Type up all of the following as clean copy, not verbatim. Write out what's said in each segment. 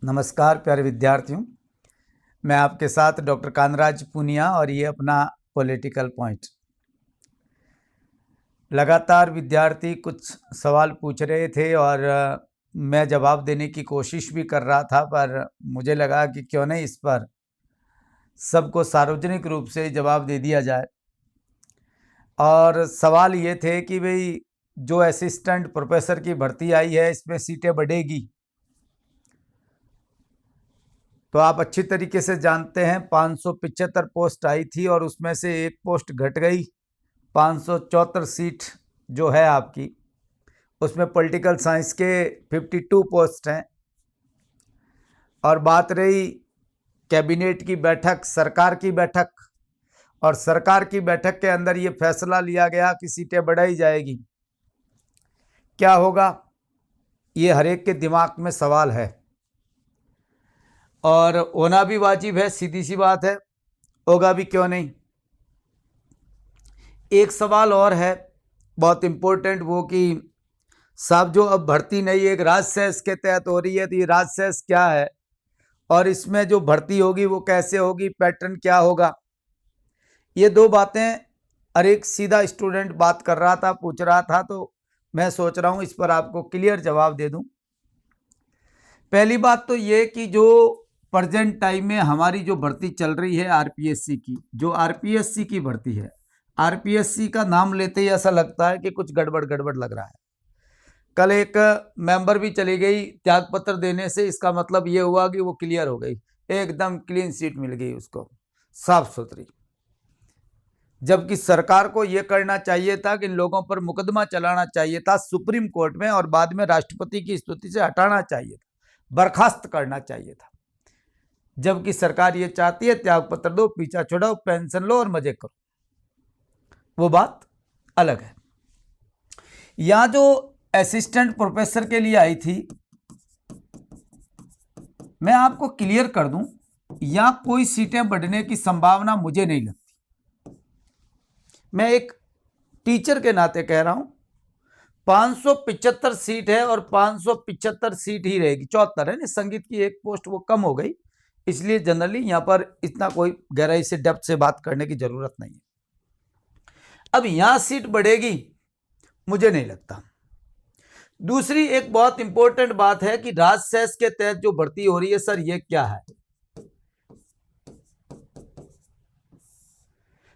नमस्कार प्यारे विद्यार्थियों, मैं आपके साथ डॉक्टर कानराज पूनिया और ये अपना पॉलिटिकल पॉइंट। लगातार विद्यार्थी कुछ सवाल पूछ रहे थे और मैं जवाब देने की कोशिश भी कर रहा था, पर मुझे लगा कि क्यों नहीं इस पर सबको सार्वजनिक रूप से जवाब दे दिया जाए। और सवाल ये थे कि भाई जो असिस्टेंट प्रोफेसर की भर्ती आई है इसमें सीटें बढ़ेगी। तो आप अच्छी तरीके से जानते हैं 575 पोस्ट आई थी और उसमें से एक पोस्ट घट गई। 574 सीट जो है आपकी, उसमें पॉलिटिकल साइंस के 52 पोस्ट हैं। और बात रही कैबिनेट की बैठक, सरकार की बैठक, और सरकार की बैठक के अंदर ये फैसला लिया गया कि सीटें बढ़ाई जाएगी। क्या होगा, ये हर एक के दिमाग में सवाल है और होना भी वाजिब है, सीधी सी बात है, होगा भी क्यों नहीं। एक सवाल और है बहुत इम्पोर्टेंट, वो कि साहब जो अब भर्ती नहीं एक राजसेस के तहत हो रही है, तो ये राजसेस क्या है और इसमें जो भर्ती होगी वो कैसे होगी, पैटर्न क्या होगा। ये दो बातें हर एक सीधा स्टूडेंट बात कर रहा था, पूछ रहा था, तो मैं सोच रहा हूँ इस पर आपको क्लियर जवाब दे दूं। पहली बात तो ये कि जो प्रेजेंट टाइम में हमारी जो भर्ती चल रही है आरपीएससी की, जो आरपीएससी की भर्ती है, आरपीएससी का नाम लेते ही ऐसा लगता है कि कुछ गड़बड़ गड़बड़ लग रहा है। कल एक मेंबर भी चली गई त्यागपत्र देने से, इसका मतलब ये हुआ कि वो क्लियर हो गई, एकदम क्लीन सीट मिल गई उसको, साफ सुथरी। जबकि सरकार को यह करना चाहिए था कि इन लोगों पर मुकदमा चलाना चाहिए था सुप्रीम कोर्ट में और बाद में राष्ट्रपति की स्तुति से हटाना चाहिए था, बर्खास्त करना चाहिए था। जबकि सरकार ये चाहती है त्यागपत्र दो, पीछा छोड़ाओ, पेंशन लो और मजे करो, वो बात अलग है। यहां जो असिस्टेंट प्रोफेसर के लिए आई थी, मैं आपको क्लियर कर दूं, यहां कोई सीटें बढ़ने की संभावना मुझे नहीं लगती। मैं एक टीचर के नाते कह रहा हूं, 575 सीट है और 575 सीट ही रहेगी। 74 है ना, संगीत की एक पोस्ट वो कम हो गई, इसलिए जनरली यहां पर इतना कोई गहराई से डेप्थ से बात करने की जरूरत नहीं है। अब यहां सीट बढ़ेगी मुझे नहीं लगता। दूसरी एक बहुत इंपॉर्टेंट बात है कि राजसेस के तहत जो भर्ती हो रही है, सर ये क्या है।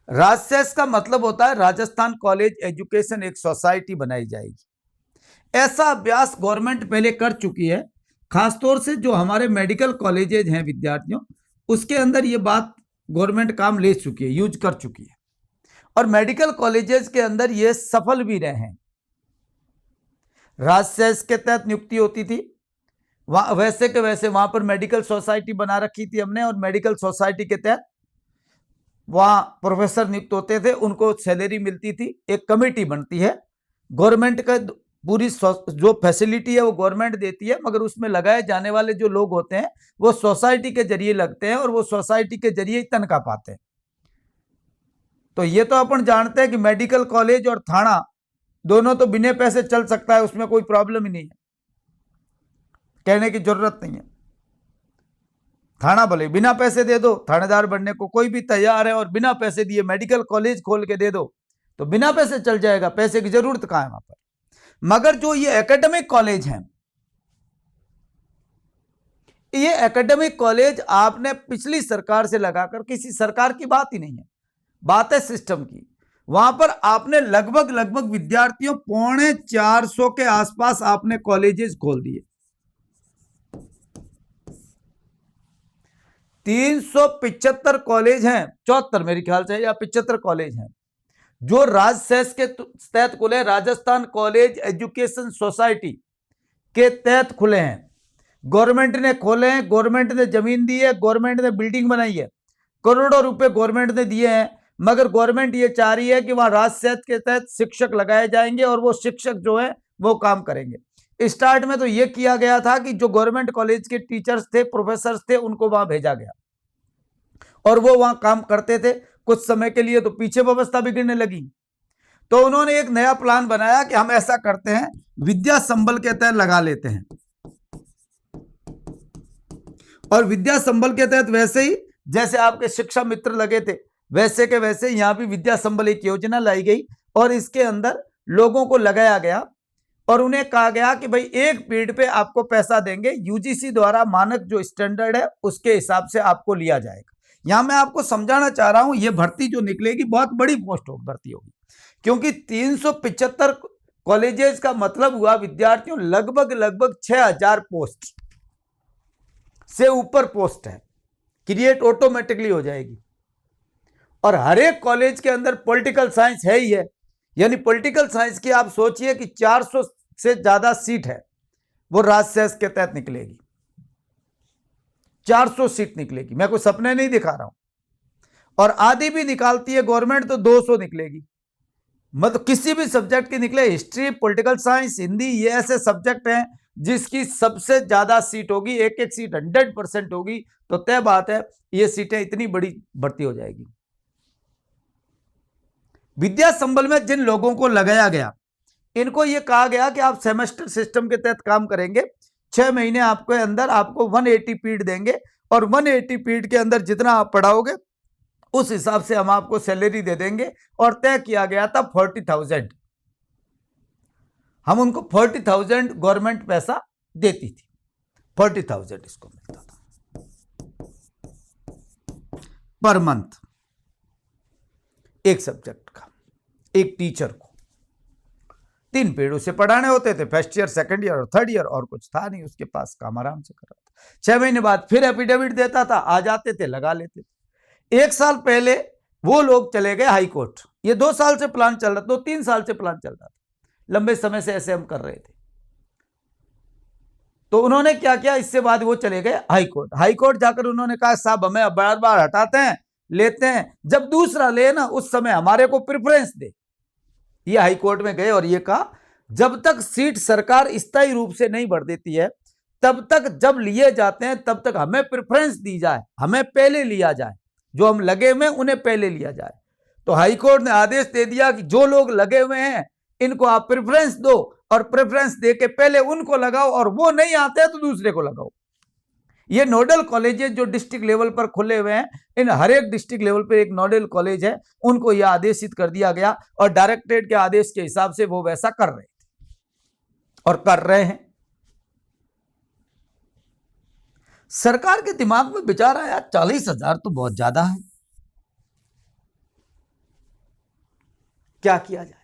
राजसेस का मतलब होता है राजस्थान कॉलेज एजुकेशन एक सोसाइटी बनाई जाएगी। ऐसा अभ्यास गवर्नमेंट पहले कर चुकी है, खासतौर से जो हमारे मेडिकल कॉलेजेज हैं विद्यार्थियों, उसके अंदर ये बात गवर्नमेंट काम ले चुकी है, यूज कर चुकी है, और मेडिकल कॉलेजेस के अंदर ये सफल भी रहे हैं। राजसेस के तहत नियुक्ति होती थी, वहां वैसे के वैसे वहां पर मेडिकल सोसाइटी बना रखी थी हमने, और मेडिकल सोसाइटी के तहत वहां प्रोफेसर नियुक्त होते थे, उनको सैलरी मिलती थी, एक कमेटी बनती है, गवर्नमेंट का पूरी जो फैसिलिटी है वो गवर्नमेंट देती है, मगर उसमें लगाए जाने वाले जो लोग होते हैं वो सोसाइटी के जरिए लगते हैं और वो सोसाइटी के जरिए ही तनख्वाह पाते हैं। तो ये तो अपन जानते हैं कि मेडिकल कॉलेज और थाना दोनों तो बिना पैसे चल सकता है, उसमें कोई प्रॉब्लम ही नहीं है, कहने की जरूरत नहीं है। थाना भले बिना पैसे दे दो, थानेदार बनने को कोई भी तैयार है, और बिना पैसे दिए मेडिकल कॉलेज खोल के दे दो तो बिना पैसे चल जाएगा, पैसे की जरूरत कहां है वहां पर। मगर जो ये एकेडमिक कॉलेज हैं, ये एकेडमिक कॉलेज आपने पिछली सरकार से लगाकर, किसी सरकार की बात ही नहीं है, बात है सिस्टम की, वहां पर आपने लगभग विद्यार्थियों 450 के आसपास आपने कॉलेजेस खोल दिए। 375 कॉलेज हैं, 74 मेरे ख्याल से या 75 कॉलेज हैं जो राजसेस के तहत खुले, राजस्थान कॉलेज एजुकेशन सोसाइटी के तहत खुले हैं। गवर्नमेंट ने खोले हैं, गवर्नमेंट ने जमीन दी है, गवर्नमेंट ने बिल्डिंग बनाई है, करोड़ों रुपए गवर्नमेंट ने दिए हैं, मगर गवर्नमेंट ये चाह रही है कि वहां राजसेस के तहत शिक्षक लगाए जाएंगे और वो शिक्षक जो है वो काम करेंगे। स्टार्ट में तो ये किया गया था कि जो गवर्नमेंट कॉलेज के टीचर्स थे, प्रोफेसर थे, उनको वहां भेजा गया और वो वहां काम करते थे कुछ समय के लिए, तो पीछे व्यवस्था बिगड़ने लगी। तो उन्होंने एक नया प्लान बनाया कि हम ऐसा करते हैं, विद्या संबल के तहत लगा लेते हैं। और विद्या संबल के तहत वैसे ही जैसे आपके शिक्षा मित्र लगे थे वैसे के वैसे यहां भी विद्या संबल एक योजना लाई गई और इसके अंदर लोगों को लगाया गया और उन्हें कहा गया कि भाई एक पीरियड पे आपको पैसा देंगे, यूजीसी द्वारा मानक जो स्टैंडर्ड है उसके हिसाब से आपको लिया जाएगा। यहां मैं आपको समझाना चाह रहा हूं, ये भर्ती जो निकलेगी बहुत बड़ी पोस्ट होगी, भर्ती होगी, क्योंकि 375 कॉलेजेस का मतलब हुआ विद्यार्थियों लगभग 6000 पोस्ट से ऊपर पोस्ट है, क्रिएट ऑटोमेटिकली हो जाएगी। और हर एक कॉलेज के अंदर पॉलिटिकल साइंस है ही है, यानी पॉलिटिकल साइंस की आप सोचिए कि 400 से ज्यादा सीट है वो राजसेस के तहत निकलेगी, 400 सीट निकलेगी, मैं कोई सपने नहीं दिखा रहा हूं। और आधी भी निकालती है गवर्नमेंट तो 200 निकलेगी, मतलब किसी भी सब्जेक्ट की निकले, हिस्ट्री, पॉलिटिकल साइंस, हिंदी, ये ऐसे सब्जेक्ट हैं जिसकी सबसे ज्यादा सीट होगी, एक एक सीट 100% होगी, तो तय बात है ये सीटें इतनी बड़ी भर्ती हो जाएगी। विद्या संबल में जिन लोगों को लगाया गया इनको यह कहा गया कि आप सेमेस्टर सिस्टम के तहत काम करेंगे, 6 महीने आपके अंदर आपको 180 पीरियड देंगे और 180 पीरियड के अंदर जितना आप पढ़ाओगे उस हिसाब से हम आपको सैलरी दे देंगे। और तय किया गया था 40,000, हम उनको 40,000 गवर्नमेंट पैसा देती थी, 40,000 इसको मिलता था पर मंथ, एक सब्जेक्ट का, एक टीचर को 3 पीरियड उसे पढ़ाने होते थे, फर्स्ट ईयर, सेकंड ईयर और थर्ड ईयर, और कुछ था नहीं उसके पास, काम आराम से कर रहा था। 6 महीने बाद फिर एफिडेविट देता था, आ जाते थे, लगा लेते थे। 1 साल पहले वो लोग चले गए हाई कोर्ट, ये 2 साल से प्लान चल रहा था, 2-3 साल से प्लान चल रहा था, लंबे समय से ऐसे हम कर रहे थे। तो उन्होंने क्या किया, इससे बाद वो चले गए हाई कोर्ट। हाई कोर्ट जाकर उन्होंने कहा साहब हमें बार बार हटाते हैं, लेते हैं, जब दूसरा ले ना उस समय हमारे को प्रेफरेंस दे। ये हाई कोर्ट में गए और ये कहा जब तक सीट सरकार स्थायी रूप से नहीं बढ़ देती है तब तक, जब लिए जाते हैं तब तक हमें प्रेफरेंस दी जाए, हमें पहले लिया जाए, जो हम लगे हुए उन्हें पहले लिया जाए। तो हाई कोर्ट ने आदेश दे दिया कि जो लोग लगे हुए हैं इनको आप प्रेफरेंस दो और प्रेफरेंस दे के पहले उनको लगाओ, और वो नहीं आते तो दूसरे को लगाओ। ये नोडल कॉलेजेस जो डिस्ट्रिक्ट लेवल पर खुले हुए हैं, इन हर एक डिस्ट्रिक्ट लेवल पर एक नोडल कॉलेज है, उनको यह आदेशित कर दिया गया और डायरेक्टरेट के आदेश के हिसाब से वो वैसा कर रहे थे और कर रहे हैं। सरकार के दिमाग में विचार आया 40,000 तो बहुत ज्यादा है, क्या किया जाए।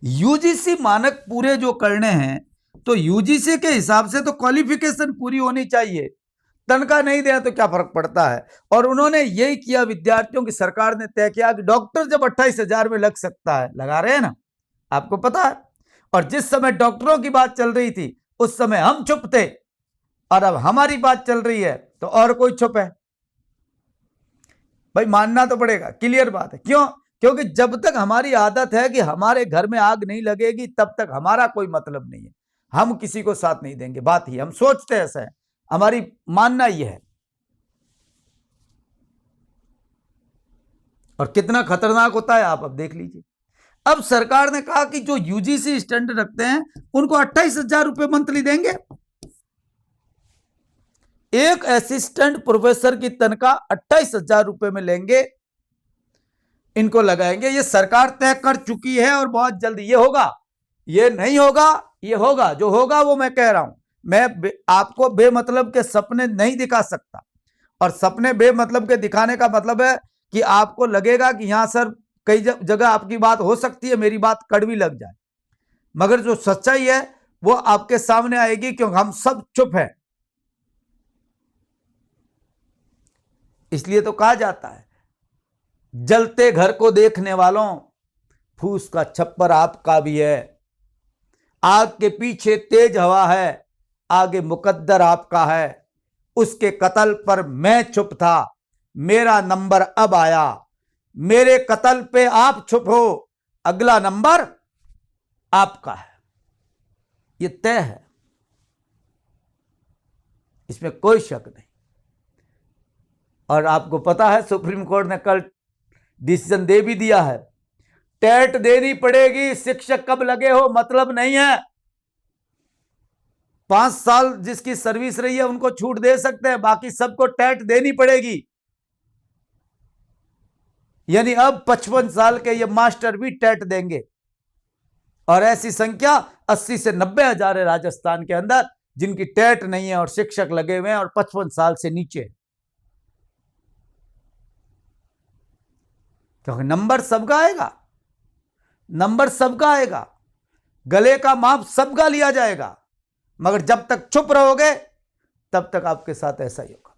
यूजीसी मानक पूरे जो करने हैं तो यूजीसी के हिसाब से तो क्वालिफिकेशन पूरी होनी चाहिए, तनख्वाह नहीं दिया तो क्या फर्क पड़ता है। और उन्होंने यही किया विद्यार्थियों की, सरकार ने तय किया कि डॉक्टर जब 28,000 में लग सकता है, लगा रहे हैं ना, आपको पता है। और जिस समय डॉक्टरों की बात चल रही थी उस समय हम चुप थे, और अब हमारी बात चल रही है तो और कोई चुप है। भाई मानना तो पड़ेगा, क्लियर बात है। क्यों? क्योंकि जब तक हमारी आदत है कि हमारे घर में आग नहीं लगेगी तब तक हमारा कोई मतलब नहीं है, हम किसी को साथ नहीं देंगे। बात ही हम सोचते ऐसा है, हमारी मानना यह है। और कितना खतरनाक होता है आप अब देख लीजिए। अब सरकार ने कहा कि जो यूजीसी स्टैंडर्ड रखते हैं उनको 28,000 रुपए मंथली देंगे। एक असिस्टेंट प्रोफेसर की तनख्वाह 28,000 रुपए में लेंगे, इनको लगाएंगे। ये सरकार तय कर चुकी है और बहुत जल्दी ये होगा। ये नहीं होगा, ये होगा, जो होगा वो मैं कह रहा हूं। मैं आपको बेमतलब के सपने नहीं दिखा सकता, और सपने बेमतलब के दिखाने का मतलब है कि आपको लगेगा कि यहां सर कई जगह आपकी बात हो सकती है, मेरी बात कड़वी लग जाए, मगर जो सच्चाई है वो आपके सामने आएगी, क्योंकि हम सब चुप हैं। इसलिए तो कहा जाता है जलते घर को देखने वालों, फूस का छप्पर आपका भी है। आग के पीछे तेज हवा है, आगे मुकद्दर आपका है। उसके कत्ल पर मैं चुप था, मेरा नंबर अब आया। मेरे कत्ल पे आप चुप हो, अगला नंबर आपका है। ये तय है, इसमें कोई शक नहीं। और आपको पता है सुप्रीम कोर्ट ने कल डिसीजन दे भी दिया है, टेट देनी पड़ेगी, शिक्षक कब लगे हो मतलब नहीं है। 5 साल जिसकी सर्विस रही है उनको छूट दे सकते हैं, बाकी सबको टेट देनी पड़ेगी। यानी अब 55 साल के ये मास्टर भी टेट देंगे। और ऐसी संख्या 80 से 90 हजार है राजस्थान के अंदर जिनकी टेट नहीं है और शिक्षक लगे हुए हैं और 55 साल से नीचे। क्योंकि नंबर सबका आएगा, नंबर सबका आएगा, गले का माप सबका लिया जाएगा, मगर जब तक चुप रहोगे तब तक आपके साथ ऐसा ही होगा।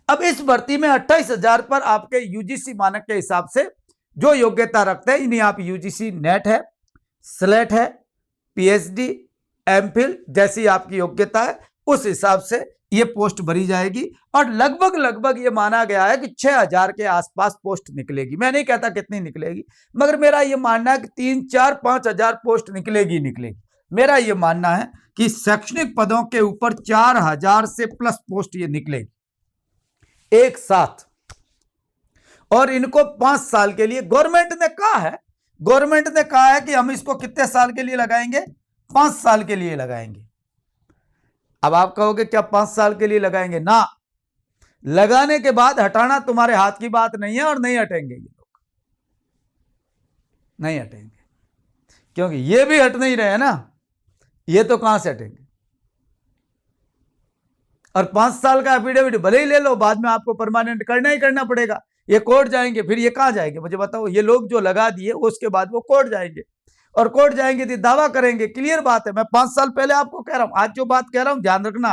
अब इस भर्ती में 28,000 पर आपके यूजीसी मानक के हिसाब से जो योग्यता रखते हैं, इन्हें आप यूजीसी नेट है, स्लेट है, पीएचडी, एमफिल जैसी आपकी योग्यता है उस हिसाब से ये पोस्ट भरी जाएगी। और लगभग ये माना गया है कि 6,000 के आसपास पोस्ट निकलेगी। मैं नहीं कहता कितनी निकलेगी, मगर मेरा ये मानना है कि 3, 4, 5,000 पोस्ट निकलेगी। मेरा ये मानना है कि शैक्षणिक पदों के ऊपर 4,000 से प्लस पोस्ट ये निकलेगी एक साथ। और इनको 5 साल के लिए गवर्नमेंट ने कहा है कि हम इसको कितने साल के लिए लगाएंगे? 5 साल के लिए लगाएंगे। अब आप कहोगे क्या 5 साल के लिए लगाएंगे? ना, लगाने के बाद हटाना तुम्हारे हाथ की बात नहीं है और नहीं हटेंगे ये लोग, नहीं हटेंगे, क्योंकि ये भी हट नहीं रहे हैं ना, ये तो कहां से हटेंगे। और 5 साल का एफिडेविट भले ही ले लो, बाद में आपको परमानेंट करना ही करना पड़ेगा। ये कोर्ट जाएंगे, फिर ये कहां जाएंगे मुझे बताओ? ये लोग जो लगा दिए उसके बाद वो कोर्ट जाएंगे, और कोर्ट जाएंगे तो दावा करेंगे। क्लियर बात है। मैं 5 साल पहले आपको कह रहा हूं, आज जो बात कह रहा हूं ध्यान रखना,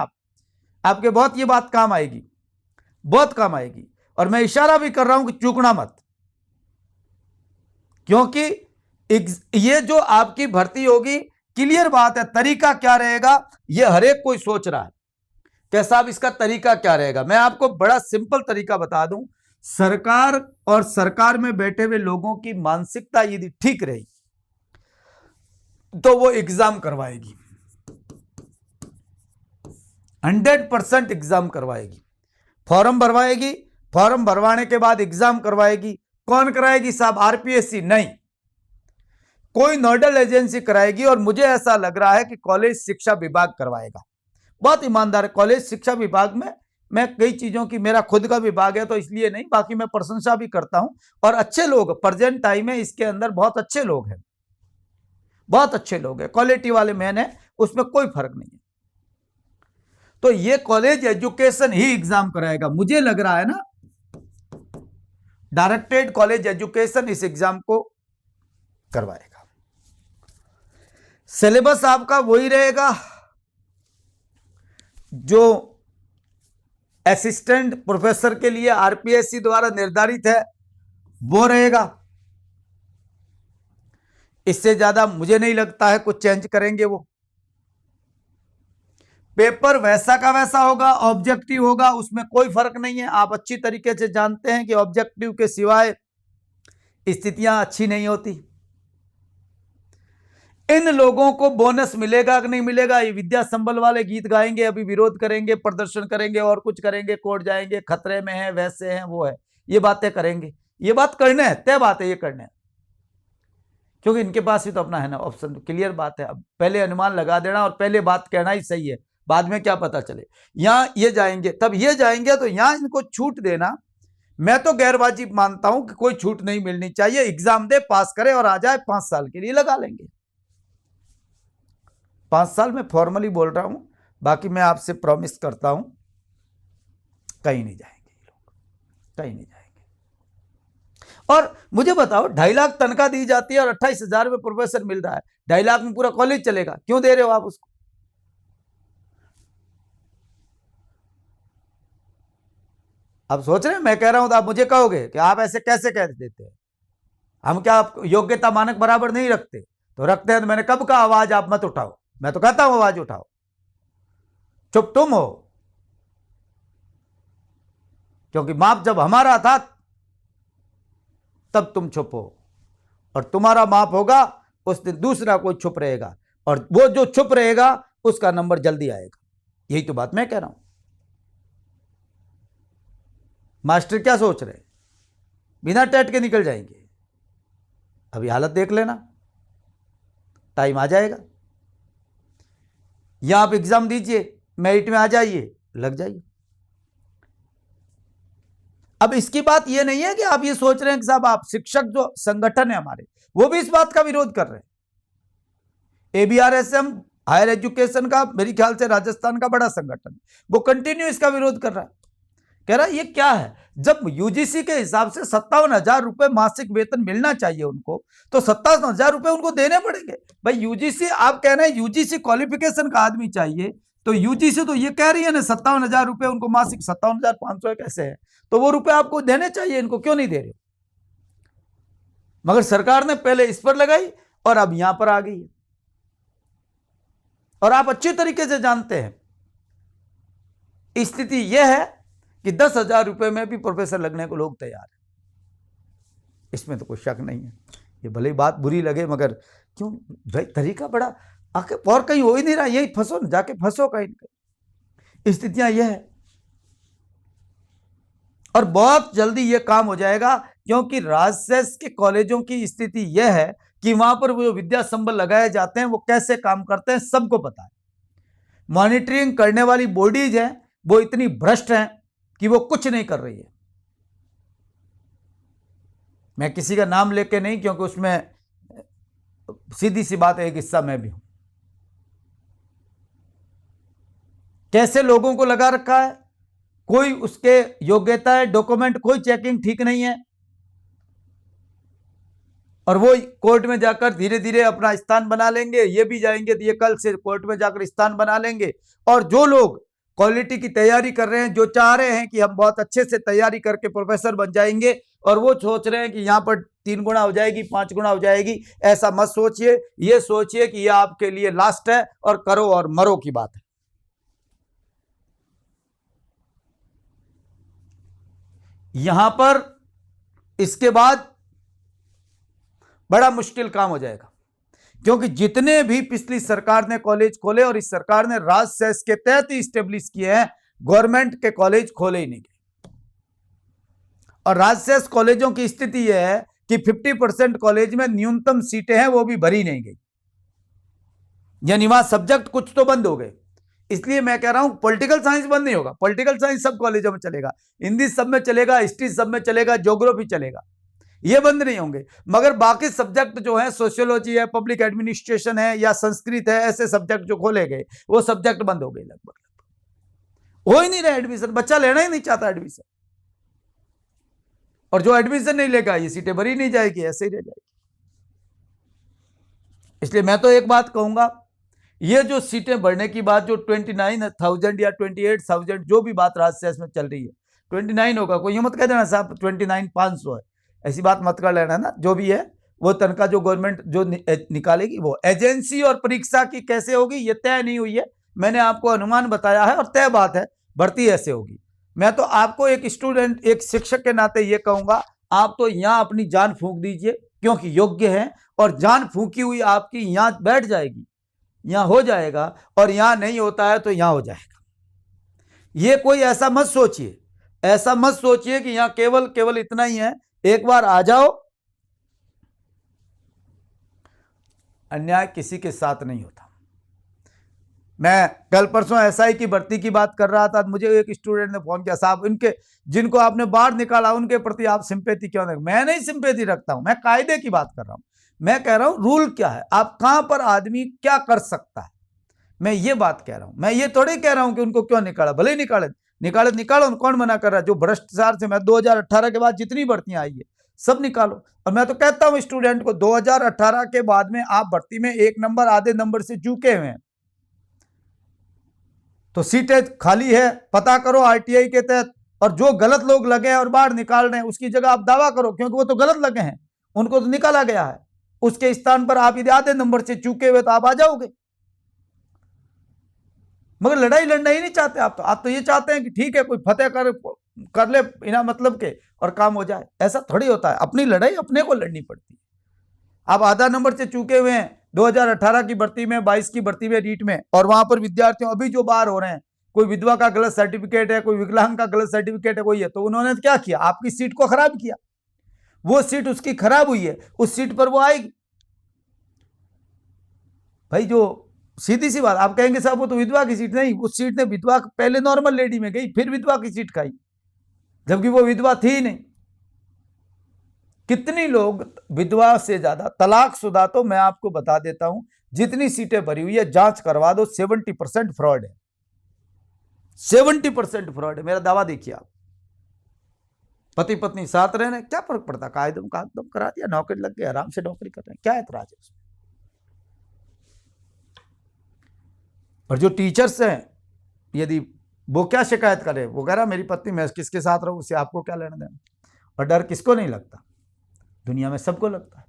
आपके बहुत ये बात काम आएगी, बहुत काम आएगी। और मैं इशारा भी कर रहा हूं कि चूकना मत, क्योंकि ये जो आपकी भर्ती होगी, क्लियर बात है, तरीका क्या रहेगा ये हर एक कोई सोच रहा है कि साहब इसका तरीका क्या रहेगा। मैं आपको बड़ा सिंपल तरीका बता दूं। सरकार और सरकार में बैठे हुए लोगों की मानसिकता यदि ठीक रही तो वो एग्जाम करवाएगी, 100% एग्जाम करवाएगी। फॉर्म भरवाएगी, फॉर्म भरवाने के बाद एग्जाम करवाएगी। कौन कराएगी साहब? आरपीएससी नहीं, कोई नोडल एजेंसी कराएगी। और मुझे ऐसा लग रहा है कि कॉलेज शिक्षा विभाग करवाएगा। बहुत ईमानदार है कॉलेज शिक्षा विभाग में। मैं कई चीजों की, मेरा खुद का विभाग है तो इसलिए नहीं, बाकी मैं प्रशंसा भी करता हूं। और अच्छे लोग प्रेजेंट टाइम में इसके अंदर बहुत अच्छे लोग हैं, बहुत अच्छे लोग हैं, क्वालिटी वाले मैन है, उसमें कोई फर्क नहीं है। तो ये कॉलेज एजुकेशन ही एग्जाम कराएगा, मुझे लग रहा है ना, डायरेक्टेड कॉलेज एजुकेशन इस एग्जाम को करवाएगा। सिलेबस आपका वही रहेगा जो असिस्टेंट प्रोफेसर के लिए आरपीएससी द्वारा निर्धारित है, वो रहेगा। इससे ज्यादा मुझे नहीं लगता है कुछ चेंज करेंगे वो। पेपर वैसा का वैसा होगा, ऑब्जेक्टिव होगा, उसमें कोई फर्क नहीं है। आप अच्छी तरीके से जानते हैं कि ऑब्जेक्टिव के सिवाय स्थितियां अच्छी नहीं होती। इन लोगों को बोनस मिलेगा कि नहीं मिलेगा, ये विद्या संबल वाले गीत गाएंगे, अभी विरोध करेंगे, प्रदर्शन करेंगे और कुछ करेंगे, कोर्ट जाएंगे, खतरे में है, वैसे हैं, वो है, ये बातें करेंगे। ये बात करने है, तय बात है, ये करने है, क्योंकि इनके पास ही तो अपना है ना ऑप्शन। क्लियर बात है। अब पहले अनुमान लगा देना और पहले बात कहना ही सही है, बाद में क्या पता चले। यहां ये जाएंगे तब ये जाएंगे, तो यहां इनको छूट देना मैं तो गैरवाजी मानता हूं कि कोई छूट नहीं मिलनी चाहिए। एग्जाम दे, पास करे और आ जाए, 5 साल के लिए लगा लेंगे। 5 साल में फॉर्मली बोल रहा हूं, बाकी मैं आपसे प्रॉमिस करता हूं कहीं नहीं जाएंगे ये लोग, कहीं नहीं जाएंगे। और मुझे बताओ, 2.5 लाख तनख्वाह दी जाती है और 28,000 में प्रोफेसर मिल रहा है, 2.5 लाख में पूरा कॉलेज चलेगा, क्यों दे रहे हो आप उसको? आप सोच रहे हैं मैं कह रहा हूं तो आप मुझे कहोगे कि आप ऐसे कैसे कह देते हैं, हम क्या योग्यता मानक बराबर नहीं रखते? तो रखते हैं। तो मैंने कब कहा आवाज आप मत उठाओ? मैं तो कहता हूं आवाज उठाओ, चुप तुम हो, क्योंकि माप जब हमारा था तब तुम चुप हो, और तुम्हारा माप होगा उस दिन दूसरा कोई चुप रहेगा, और वो जो चुप रहेगा उसका नंबर जल्दी आएगा। यही तो बात मैं कह रहा हूं। मास्टर क्या सोच रहे, बिना टेट के निकल जाएंगे? अभी हालत देख लेना, टाइम आ जाएगा। या आप एग्जाम दीजिए, मेरिट में आ जाइए, लग जाइए। अब इसकी बात ये नहीं है कि आप ये सोच रहे हैं कि साहब आप शिक्षक जो संगठन है हमारे, वो भी इस बात का विरोध कर रहे हैं। ABRSM हायर एजुकेशन का मेरे ख्याल से राजस्थान का बड़ा संगठन है, वो कंटिन्यू इसका विरोध कर रहा है, कह रहा है ये क्या है, जब यूजीसी के हिसाब से 57,000 रुपए मासिक वेतन मिलना चाहिए उनको, तो 57,000 रुपए उनको देने पड़ेंगे। भाई यूजीसी, आप कह रहे हैं यूजीसी क्वालिफिकेशन का आदमी चाहिए, तो यूजीसी तो ये कह रही है ना 57,000 रुपए उनको मासिक, 57,500 कैसे है, तो वो रुपए आपको देने चाहिए, इनको क्यों नहीं दे रहे? मगर सरकार ने पहले इस पर लगाई और अब यहां पर आ गई है। और आप अच्छी तरीके से जानते हैं स्थिति यह है कि 10,000 रुपए में भी प्रोफेसर लगने को लोग तैयार हैं, इसमें तो कोई शक नहीं है। ये भले ही बात बुरी लगे, मगर क्यों भाई, तरीका बड़ा आखिर और कहीं हो ही नहीं रहा, यही फंसो ना, जाके फंसो कहीं ना कहीं। स्थितियां यह है और बहुत जल्दी यह काम हो जाएगा, क्योंकि राजसेस के कॉलेजों की स्थिति यह है कि वहां पर वो विद्या संबल लगाए जाते हैं, वो कैसे काम करते हैं सबको पता है। मॉनिटरिंग करने वाली बॉडीज हैं वो इतनी भ्रष्ट हैं कि वो कुछ नहीं कर रही है। मैं किसी का नाम लेके नहीं, क्योंकि उसमें सीधी सी बात है, एक हिस्सा मैं भी हूं। कैसे लोगों को लगा रखा है, कोई उसके योग्यता है, डॉक्यूमेंट, कोई चेकिंग ठीक नहीं है, और वो कोर्ट में जाकर धीरे धीरे अपना स्थान बना लेंगे। ये भी जाएंगे तो ये कल से कोर्ट में जाकर स्थान बना लेंगे। और जो लोग क्वालिटी की तैयारी कर रहे हैं, जो चाह रहे हैं कि हम बहुत अच्छे से तैयारी करके प्रोफेसर बन जाएंगे, और वो सोच रहे हैं कि यहां पर 3 गुना हो जाएगी, 5 गुना हो जाएगी, ऐसा मत सोचिए। ये सोचिए कि यह आपके लिए लास्ट है और करो और मरो की बात है। यहां पर इसके बाद बड़ा मुश्किल काम हो जाएगा, क्योंकि जितने भी पिछली सरकार ने कॉलेज खोले, और इस सरकार ने राजसेस के तहत ही स्टेब्लिश किए हैं, गवर्नमेंट के कॉलेज खोले ही नहीं गए। और राजसेस कॉलेजों की स्थिति यह है कि 50% कॉलेज में न्यूनतम सीटें हैं, वो भी भरी नहीं गई, यानी वहां सब्जेक्ट कुछ तो बंद हो गए। इसलिए मैं कह रहा हूं पॉलिटिकल साइंस बंद नहीं होगा, पॉलिटिकल साइंस सब कॉलेजों में चलेगा, हिंदी सब में चलेगा, हिस्ट्री सब में चलेगा, ज्योग्राफी चलेगा, ये बंद नहीं होंगे। मगर बाकी सब्जेक्ट जो है, सोशियोलॉजी है, पब्लिक एडमिनिस्ट्रेशन है, या संस्कृत है, ऐसे सब्जेक्ट जो खोले गए, वो सब्जेक्ट बंद हो गए, लगभग हो ही नहीं रहा एडमिशन, बच्चा लेना ही नहीं चाहता एडमिशन, और जो एडमिशन नहीं लेगा ये सीटें भरी नहीं जाएगी, ऐसे ही रह जाएगी। इसलिए मैं तो एक बात कहूंगा, ये जो सीटें बढ़ने की बात, जो 29,000 या 28,000 जो भी बात राजसेस में चल रही है, 29 होगा, कोई मत कह देना साहब 29,500 है, ऐसी बात मत कर लेना ना। जो भी है वो तनख्वाह जो गवर्नमेंट जो निकालेगी, वो एजेंसी और परीक्षा की कैसे होगी ये तय नहीं हुई है, मैंने आपको अनुमान बताया है, और तय बात है भर्ती ऐसे होगी। मैं तो आपको एक स्टूडेंट, एक शिक्षक के नाते ये कहूंगा, आप तो यहाँ अपनी जान फूंक दीजिए, क्योंकि योग्य है, और जान फूंकी हुई आपकी यहाँ बैठ जाएगी, यहाँ हो जाएगा, और यहाँ नहीं होता है तो यहाँ हो जाएगा। ये कोई ऐसा मत सोचिए, ऐसा मत सोचिए कि यहाँ केवल केवल इतना ही है। एक बार आ जाओ, अन्याय किसी के साथ नहीं होता। मैं कल परसों एसआई की भर्ती की बात कर रहा था, मुझे एक स्टूडेंट ने फोन किया, साहब इनके जिनको आपने बाहर निकाला उनके प्रति आप सिंपैथी क्यों नहीं? मैं नहीं सिंपैथी रखता हूं, मैं कायदे की बात कर रहा हूं। मैं कह रहा हूं रूल क्या है, आप कहां पर आदमी क्या कर सकता है, मैं ये बात कह रहा हूं। मैं ये थोड़ी कह रहा हूं कि उनको क्यों निकाला, भले ही निकालो, कौन मना कर रहा है? जो भ्रष्टाचार से, मैं 2018 के बाद जितनी भर्तियां आई है सब निकालो। और मैं तो कहता हूं स्टूडेंट को, 2018 के बाद में आप भर्ती में 1 नंबर आधे नंबर से चूके हुए हैं, तो सीटें खाली है, पता करो आरटीआई के तहत, और जो गलत लोग लगे हैं और बाहर निकाल रहे हैं उसकी जगह आप दावा करो, क्योंकि वो तो गलत लगे हैं, उनको तो निकाला गया है, उसके स्थान पर आप यदि आधे नंबर से चूके हुए तो आप आ जाओगे। मगर लड़ाई लड़ना ही नहीं चाहते आप तो ये चाहते हैं कि ठीक है कोई फतेह कर ले बिना मतलब के और काम हो जाए। ऐसा थोड़ी होता है, अपनी लड़ाई अपने को लड़नी पड़ती है। आप आधा नंबर से चूके हुए हैं 2018 की भर्ती में, 22 की भर्ती में, रीट में, और वहां पर विद्यार्थियों अभी जो बाहर हो रहे हैं, कोई विधवा का गलत सर्टिफिकेट है, कोई विकलांग का गलत सर्टिफिकेट है, कोई है, तो उन्होंने क्या किया, आपकी सीट को खराब किया। वो सीट उसकी खराब हुई है, उस सीट पर वो आएगी। भाई जो सीधी सी बात। आप कहेंगे साहब वो तो विधवा की सीट, नहीं, उस सीट ने विधवा पहले नॉर्मल लेडी में गई, फिर विधवा की सीट खाई, जबकि वो विधवा थी ही नहीं। कितनी लोग विधवा से ज्यादा तलाकशुदा, तो मैं आपको बता देता हूं, जितनी सीटें भरी हुई है जांच करवा दो, 70% फ्रॉड है, 70% फ्रॉड है, मेरा दावा देखिए आप। पति पत्नी साथ रहे हैं, क्या फर्क पड़ता, कायदम कागदम करा दिया, नौकरी लग गई, आराम से नौकरी कर रहे हैं, क्या एतराज है उसमें। और जो टीचर्स हैं, यदि वो क्या शिकायत करे, वो कह रहा मेरी पत्नी, मैं किसके साथ रहूं, उससे आपको क्या लेना देना। और डर किसको नहीं लगता, दुनिया में सबको लगता है।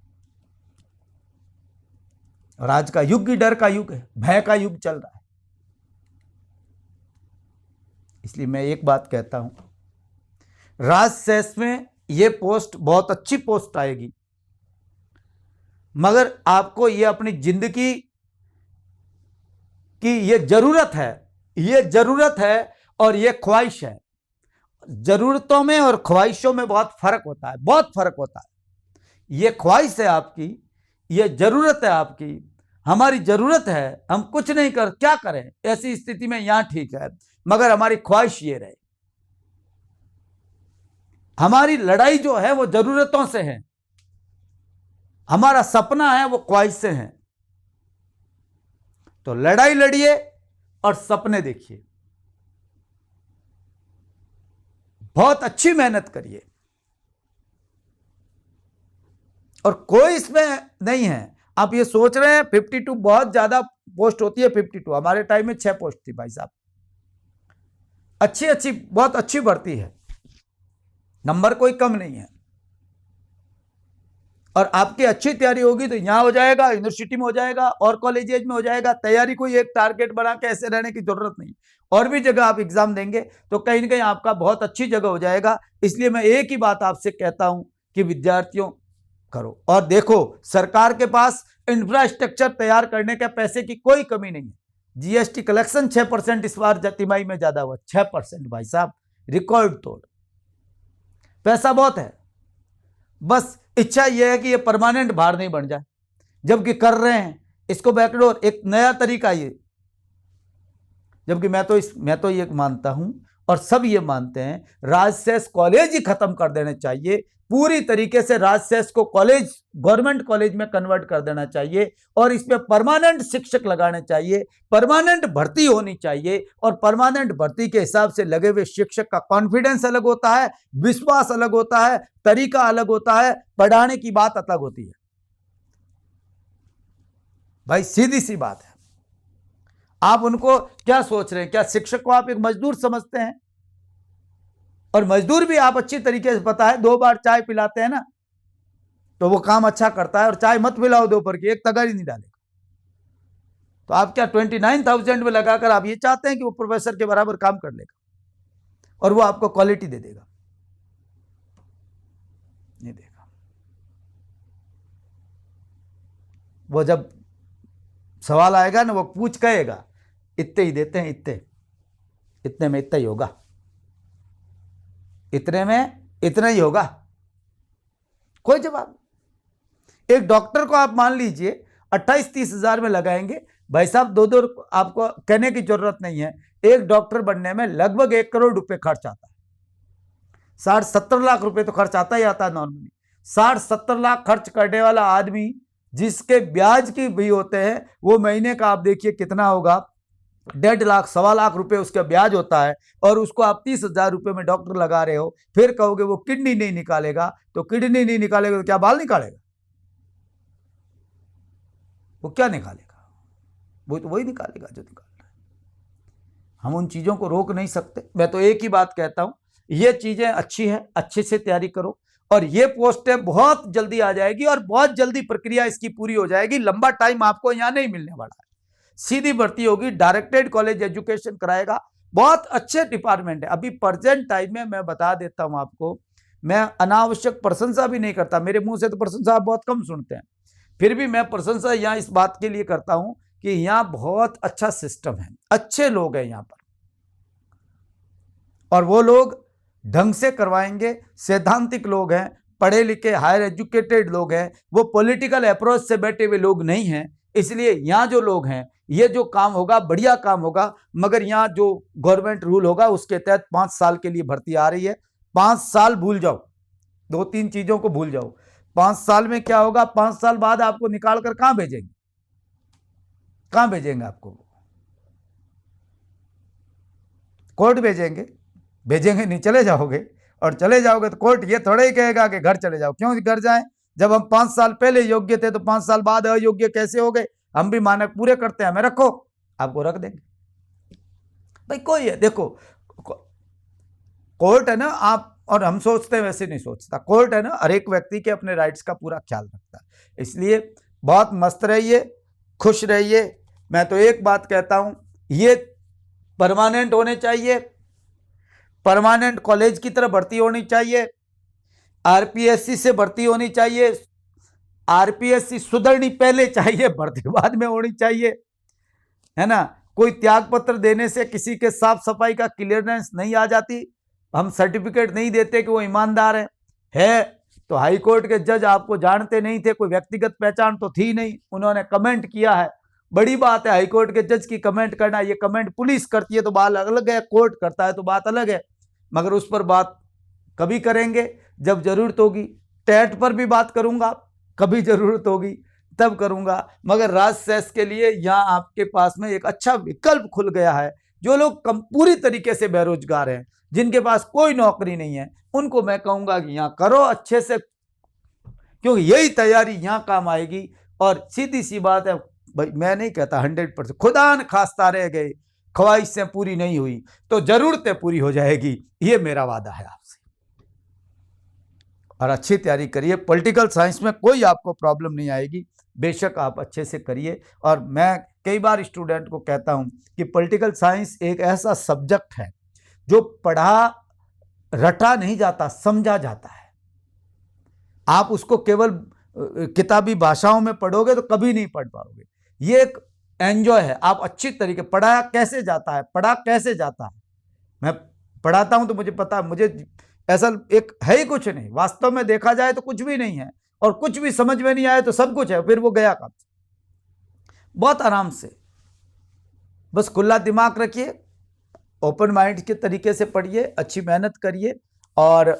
और आज का युग ही डर का युग है, भय का युग चल रहा है। इसलिए मैं एक बात कहता हूं, राज सेस में ये पोस्ट बहुत अच्छी पोस्ट आएगी, मगर आपको ये अपनी जिंदगी की ये जरूरत है और ये ख्वाहिश है। जरूरतों में और ख्वाहिशों में बहुत फर्क होता है, बहुत फर्क होता है। ये ख्वाहिश है आपकी, ये जरूरत है आपकी, हमारी जरूरत है, हम कुछ नहीं कर, क्या करें ऐसी स्थिति में, यहां ठीक है, मगर हमारी ख्वाहिश ये रहे। हमारी लड़ाई जो है वो जरूरतों से है, हमारा सपना है वो ख्वाहिश से है। तो लड़ाई लड़िए और सपने देखिए, बहुत अच्छी मेहनत करिए। और कोई इसमें नहीं है, आप ये सोच रहे हैं 52 बहुत ज्यादा पोस्ट होती है, 52 हमारे टाइम में 6 पोस्ट थी भाई साहब, अच्छी बहुत अच्छी भर्ती है, नंबर कोई कम नहीं है। और आपकी अच्छी तैयारी होगी तो यहां हो जाएगा, यूनिवर्सिटी में हो जाएगा, और कॉलेजेज में हो जाएगा। तैयारी कोई एक टारगेट बना के ऐसे रहने की जरूरत नहीं, और भी जगह आप एग्जाम देंगे तो कहीं ना कहीं आपका बहुत अच्छी जगह हो जाएगा। इसलिए मैं एक ही बात आपसे कहता हूं कि विद्यार्थियों करो, और देखो सरकार के पास इंफ्रास्ट्रक्चर तैयार करने के पैसे की कोई कमी नहीं है। जीएसटी कलेक्शन 6% इस बार तिमाही में ज्यादा हुआ, 6% भाई साहब, रिकॉर्ड तोड़ पैसा बहुत है। बस इच्छा यह है कि ये परमानेंट भार नहीं बन जाए, जबकि कर रहे हैं इसको बैकडोर, एक नया तरीका ये। जबकि मैं तो ये मानता हूं और सब ये मानते हैं, राजसेस कॉलेज ही खत्म कर देने चाहिए, पूरी तरीके से राजसेस को कॉलेज, गवर्नमेंट कॉलेज में कन्वर्ट कर देना चाहिए, और इसमें परमानेंट शिक्षक लगाने चाहिए, परमानेंट भर्ती होनी चाहिए। और परमानेंट भर्ती के हिसाब से लगे हुए शिक्षक का कॉन्फिडेंस अलग होता है, विश्वास अलग होता है, तरीका अलग होता है, पढ़ाने की बात अलग होती है। भाई सीधी सी बात है। आप उनको क्या सोच रहे हैं, क्या शिक्षक को आप एक मजदूर समझते हैं? और मजदूर भी आप अच्छी तरीके से पता है, 2 बार चाय पिलाते हैं ना तो वो काम अच्छा करता है, और चाय मत पिलाओ दोपहर की, एक तगारी नहीं डालेगा। तो आप क्या 29,000 में लगाकर आप ये चाहते हैं कि वो प्रोफेसर के बराबर काम कर लेगा और वो आपको क्वालिटी दे देगा? नहीं देगा। वो जब सवाल आएगा ना, वो पूछ कहेगा इतने ही देते हैं, इतने में इतना ही होगा, इतने में इतना ही होगा, कोई जवाब। एक डॉक्टर को आप मान लीजिए 28-30 हजार में लगाएंगे, भाई साहब 2 आपको कहने की जरूरत नहीं है, एक डॉक्टर बनने में लगभग 1 करोड़ रुपए खर्च आता है। 60-70 लाख रुपए तो खर्च आता ही आता है नॉर्मली। 60-70 लाख खर्च करने वाला आदमी, जिसके ब्याज की भी होते हैं, वो महीने का आप देखिए कितना होगा, 1.5 लाख 1.25 लाख रुपए उसका ब्याज होता है। और उसको आप 30 हजार रुपए में डॉक्टर लगा रहे हो, फिर कहोगे वो किडनी नहीं निकालेगा, तो किडनी नहीं निकालेगा तो क्या बाल निकालेगा? वो क्या निकालेगा? वो तो वही निकालेगा जो निकालना है। हम उन चीजों को रोक नहीं सकते। मैं तो एक ही बात कहता हूं, ये चीजें अच्छी है, अच्छे से तैयारी करो, और ये पोस्टें बहुत जल्दी आ जाएगी, और बहुत जल्दी प्रक्रिया इसकी पूरी हो जाएगी। लंबा टाइम आपको यहां नहीं मिलने वाला है, सीधी भर्ती होगी, डायरेक्टेड कॉलेज एजुकेशन कराएगा, बहुत अच्छे डिपार्टमेंट है। अभी प्रेजेंट टाइम में मैं बता देता हूं आपको, मैं अनावश्यक प्रशंसा भी नहीं करता, मेरे मुंह से तो प्रशंसा आप बहुत कम सुनते हैं, फिर भी मैं प्रशंसा यहां इस बात के लिए करता हूं कि यहां बहुत अच्छा सिस्टम है, अच्छे लोग हैं यहां पर, और वो लोग ढंग से करवाएंगे, सैद्धांतिक लोग हैं, पढ़े लिखे हायर एजुकेटेड लोग हैं, वो पॉलिटिकल अप्रोच से बैठे हुए लोग नहीं हैं। इसलिए यहाँ जो लोग हैं ये जो काम होगा बढ़िया काम होगा, मगर यहाँ जो गवर्नमेंट रूल होगा उसके तहत 5 साल के लिए भर्ती आ रही है। 5 साल भूल जाओ, 2-3 चीजों को भूल जाओ। 5 साल में क्या होगा, 5 साल बाद आपको निकाल कर कहां भेजेंगे, कहां भेजेंगे आपको, कोर्ट भेजेंगे, भेजेंगे नहीं, चले जाओगे। और चले जाओगे तो कोर्ट ये थोड़ा ही कहेगा कि घर चले जाओ। क्यों घर जाएं, जब हम 5 साल पहले योग्य थे तो 5 साल बाद अयोग्य कैसे हो गए। हम भी मानक पूरे करते हैं, हमें रखो, आपको रख देंगे भाई। कोई है, देखो कोर्ट है ना, आप और हम सोचते हैं वैसे नहीं सोचता। कोर्ट है ना, हर एक व्यक्ति के अपने राइट्स का पूरा ख्याल रखता है। इसलिए बहुत मस्त रहिए, खुश रहिए। मैं तो एक बात कहता हूं, ये परमानेंट होने चाहिए, परमानेंट कॉलेज की तरह भर्ती होनी चाहिए, आरपीएससी से भर्ती होनी चाहिए। आरपीएससी सुधरनी पहले चाहिए, भर्ती बाद में होनी चाहिए, है ना। कोई त्याग पत्र देने से किसी के साफ सफाई का क्लियरेंस नहीं आ जाती, हम सर्टिफिकेट नहीं देते कि वो ईमानदार है। तो हाई कोर्ट के जज आपको जानते नहीं थे, कोई व्यक्तिगत पहचान तो थी नहीं, उन्होंने कमेंट किया है, बड़ी बात है। हाई कोर्ट के जज की कमेंट करना, ये कमेंट पुलिस करती है तो बात अलग है, कोर्ट करता है तो बात अलग है। मगर उस पर बात कभी करेंगे जब जरूरत होगी। टेट पर भी बात करूंगा, कभी जरूरत होगी तब करूंगा। मगर राज सेस के लिए यहाँ आपके पास में एक अच्छा विकल्प खुल गया है। जो लोग पूरी तरीके से बेरोजगार हैं, जिनके पास कोई नौकरी नहीं है, उनको मैं कहूंगा कि यहाँ करो अच्छे से, क्योंकि यही तैयारी यहाँ काम आएगी। और सीधी सी बात है भाई, मैं नहीं कहता 100%, खुदा न खास्ता रह गए, ख्वाहिशें पूरी नहीं हुई तो जरूरतें पूरी हो जाएगी, ये मेरा वादा है आपसे। और अच्छी तैयारी करिए, पॉलिटिकल साइंस में कोई आपको प्रॉब्लम नहीं आएगी, बेशक आप अच्छे से करिए। और मैं कई बार स्टूडेंट को कहता हूं कि पॉलिटिकल साइंस एक ऐसा सब्जेक्ट है जो पढ़ा रटा नहीं जाता, समझा जाता है। आप उसको केवल किताबी भाषाओं में पढ़ोगे तो कभी नहीं पढ़ पाओगे। ये एक एंजॉय है, आप अच्छी तरीके पढ़ाया कैसे जाता है, पढ़ा कैसे जाता है। मैं पढ़ाता हूं तो मुझे पता है, मुझे ऐसा एक है ही कुछ नहीं, वास्तव में देखा जाए तो कुछ भी नहीं है, और कुछ भी समझ में नहीं आए तो सब कुछ है, फिर वो गया काम। बहुत आराम से, बस खुला दिमाग रखिए, ओपन माइंड के तरीके से पढ़िए, अच्छी मेहनत करिए, और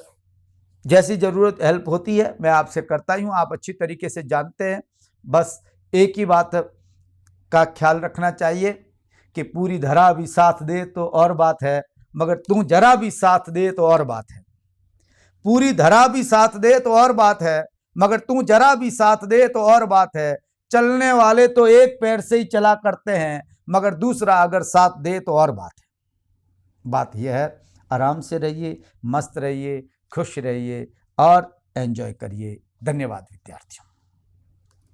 जैसी जरूरत हेल्प होती है मैं आपसे करता ही हूं, आप अच्छी तरीके से जानते हैं। बस एक ही बात का ख्याल रखना चाहिए कि पूरी धरा भी साथ दे तो और बात है, मगर तू जरा भी साथ दे तो और बात है। पूरी धरा भी साथ दे तो और बात है, मगर तू जरा भी साथ दे तो और बात है। चलने वाले तो एक पैर से ही चला करते हैं, मगर दूसरा अगर साथ दे तो और बात है। बात यह है, आराम से रहिए, मस्त रहिए, खुश रहिए और एंजॉय करिए। धन्यवाद विद्यार्थियों।